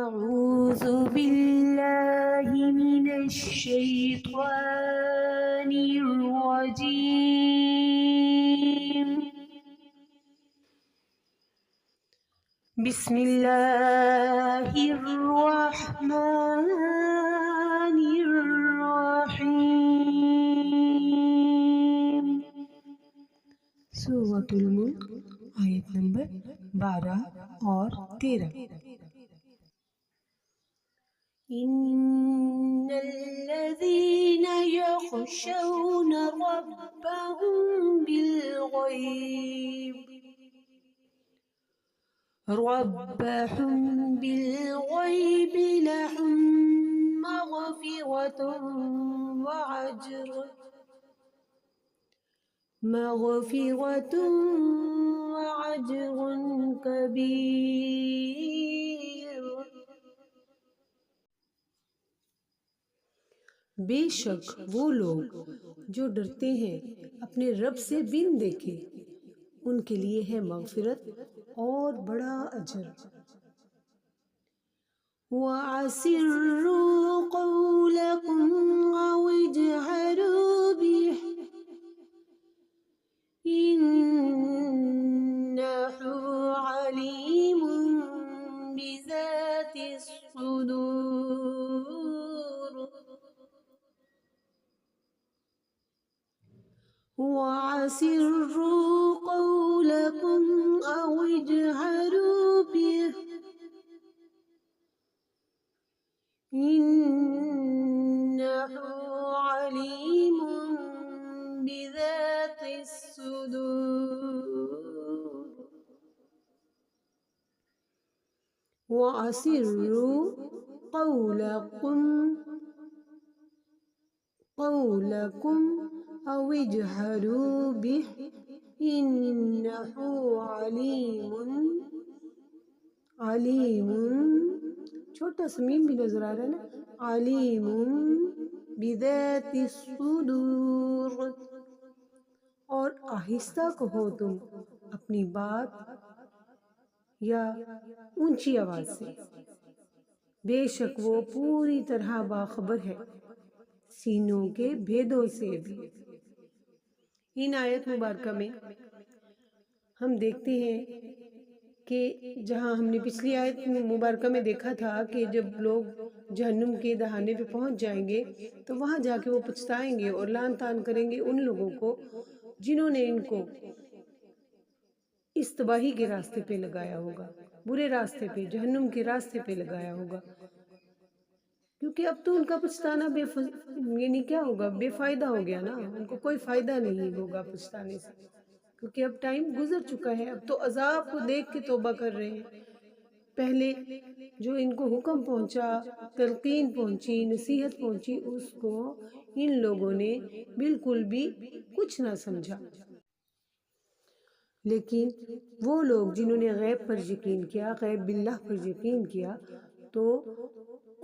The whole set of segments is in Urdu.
أعوذ بالله من الشيطان الرجيم. بسم الله الرحمن الرحيم. سورة الملک آیت نمبر 12 اور 13. إن الذين يخشون ربهم بالغيب لهم مغفرة وأجر كبير. بے شک وہ لوگ جو ڈرتے ہیں اپنے رب سے بن دیکھے ان کے لیے ہے مغفرت اور بڑا اجر. وَأَسِرُّوا قَوْلَكُمْ أَوِ اجْهَرُوا بِهِ إِنَّهُ عَلِيمٌ بِذَاتِ الصُّدُورِ. وَأَسِرُّوا قَوْلَكُمْ أَوِ اجْهَرُوا بِهِ إِنَّهُ عَلِيمٌ بِذَاتِ الصُّدُورِ. وَأَسِرُّوا قَوْلَكُمْ أَوِ اجْهَرُوا بِهِ إِنَّهُ علیم چھوٹا سمیم بھی نظر آ رہا ہے نا. علیم بذات الصدور. اور آہستہ کہو تم اپنی بات یا اونچی آواز سے، بے شک وہ پوری طرح باخبر ہے سینوں کے بھیدوں سے بھی. ان آیت مبارکہ میں ہم دیکھتے ہیں کہ جہاں ہم نے پچھلی آیت مبارکہ میں دیکھا تھا کہ جب لوگ جہنم کے دہانے پہ پہنچ جائیں گے تو وہاں جا کے وہ پچھتائیں گے اور لعن طعن کریں گے ان لوگوں کو جنہوں نے ان کو اس تباہی کے راستے پہ لگایا ہوگا، برے راستے پہ، جہنم کے راستے پہ لگایا ہوگا. کیونکہ اب تو ان کا پچھتانا یعنی کیا ہوگا، بے فائدہ ہو گیا نا. ان کو کوئی فائدہ نہیں ہوگا پچھتانے سے، کیونکہ اب ٹائم گزر چکا ہے. اب تو عذاب کو دیکھ کے توبہ کر رہے ہیں. پہلے جو ان کو حکم پہنچا، تلقین پہنچی، نصیحت پہنچی، اس کو ان لوگوں نے بالکل بھی کچھ نہ سمجھا. لیکن وہ لوگ جنہوں نے غیب پر یقین کیا، غیب باللہ پر یقین کیا، تو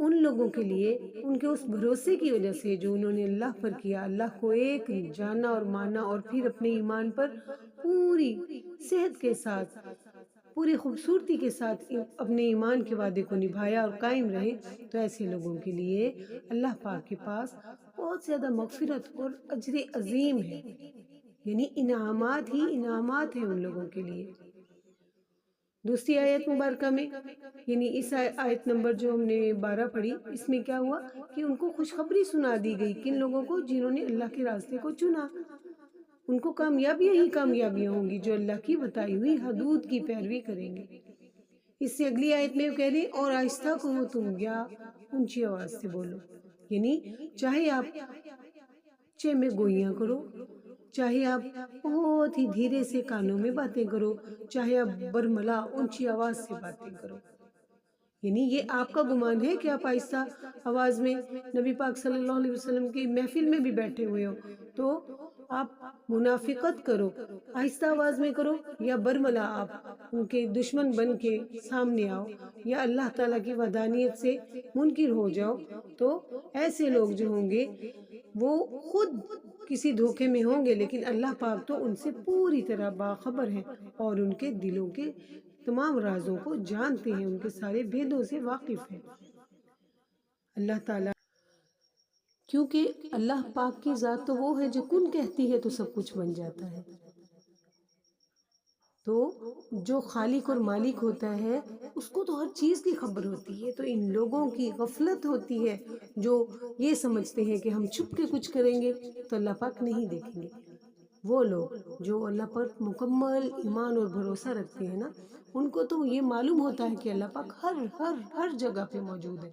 ان لوگوں کے لیے ان کے اس بھروسے کی وجہ سے جو انہوں نے اللہ پر کیا، اللہ کو ایک جانا اور مانا، اور پھر اپنے ایمان پر پوری صحت کے ساتھ، پوری خوبصورتی کے ساتھ اپنے ایمان کے وعدے کو نبھایا اور قائم رہے، تو ایسے لوگوں کے لیے اللہ پاک کے پاس بہت زیادہ مغفرت اور اجر عظیم ہے. یعنی انعامات ہی انعامات ہیں ان لوگوں کے لیے. دوسری آیت مبارکہ میں یعنی اس آیت نمبر جو ہم نے 12 پڑھی، اس میں کیا ہوا کہ ان کو خوشخبری سنا دی گئی کن لوگوں کو، جنہوں نے اللہ کے راستے کو چنا. ان کو کامیابیاں ہی کامیابیاں ہوں گی جو اللہ کی بتائی ہوئی حدود کی پیروی کریں گے. اس سے اگلی آیت میں وہ کہہ رہے ہیں اور آہستہ کہو تم یا اونچی آواز سے بولو. یعنی چاہے آپ چے میں گوئیاں کرو، چاہے آپ بہت ہی دھیرے سے کانوں میں باتیں کرو، چاہے آپ برملا اونچی آواز سے باتیں کرو. یعنی یہ آپ کا گمان ہے کہ آپ آہستہ آواز میں نبی پاک صلی اللہ علیہ وسلم کی محفل میں بھی بیٹھے ہوئے ہو تو آپ منافقت کرو، آہستہ آواز میں کرو، یا برملا آپ ان کے دشمن بن کے سامنے آؤ، یا اللہ تعالیٰ کی وحدانیت سے منکر ہو جاؤ، تو ایسے لوگ جو ہوں گے وہ خود کسی دھوکے میں ہوں گے، لیکن اللہ پاک تو ان سے پوری طرح باخبر ہے اور ان کے دلوں کے تمام رازوں کو جانتے ہیں، ان کے سارے بھیدوں سے واقف ہیں اللہ تعالیٰ، کیونکہ اللہ پاک کی ذات تو وہ ہے جو کن کہتی ہے تو سب کچھ بن جاتا ہے۔ تو جو خالق اور مالک ہوتا ہے اس کو تو ہر چیز کی خبر ہوتی ہے، تو ان لوگوں کی غفلت ہوتی ہے جو یہ سمجھتے ہیں کہ ہم چھپ کے کچھ کریں گے تو اللہ پاک نہیں دیکھیں گے۔ وہ لوگ جو اللہ پر مکمل ایمان اور بھروسہ رکھتے ہیں نا، ان کو تو یہ معلوم ہوتا ہے کہ اللہ پاک ہر ہر ہر جگہ پہ موجود ہے،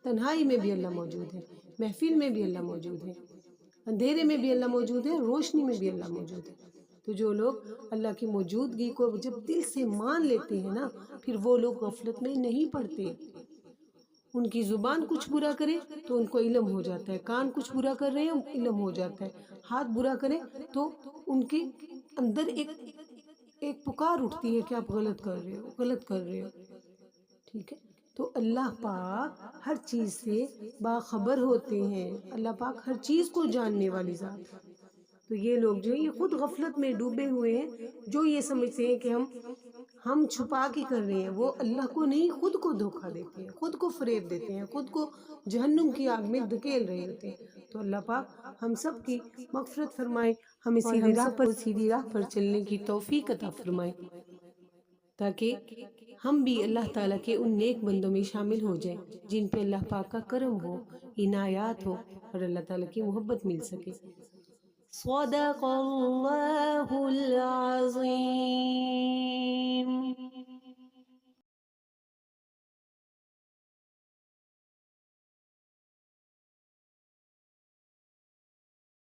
تنہائی میں بھی اللہ موجود ہے، محفل میں بھی اللہ موجود ہے، اندھیرے میں بھی اللہ موجود ہے، روشنی میں بھی اللہ موجود ہے۔ تو جو لوگ اللہ کی موجودگی کو جب دل سے مان لیتے ہیں نا، پھر وہ لوگ غفلت میں نہیں پڑتے۔ ان کی زبان کچھ برا کرے تو ان کو علم ہو جاتا ہے، کان کچھ برا کر رہے ہیں علم ہو جاتا ہے، ہاتھ برا کرے تو ان کے اندر ایک پکار اٹھتی ہے کہ آپ غلط کر رہے ہو، غلط کر رہے ہو، ٹھیک ہے۔ تو اللہ پاک ہر چیز سے باخبر ہوتے ہیں، اللہ پاک ہر چیز کو جاننے والی ذات ہے۔ تو یہ لوگ جو ہیں یہ خود غفلت میں ڈوبے ہوئے ہیں، جو یہ سمجھتے ہیں کہ ہم چھپا کے کر رہے ہیں، وہ اللہ کو نہیں خود کو دھوکہ دیتے ہیں، خود کو فریب دیتے ہیں، خود کو جہنم کی آگ میں دھکیل رہے ہوتے ہیں۔ تو اللہ پاک ہم سب کی مغفرت فرمائے، ہمیں سیدھی راہ پر چلنے کی توفیق عطا فرمائے، تاکہ ہم بھی اللہ تعالیٰ کے ان نیک بندوں میں شامل ہو جائیں جن پہ اللہ پاک کا کرم ہو، عنایات ہو اور اللہ تعالیٰ کی محبت مل سکے۔ صدق اللہ العظیم۔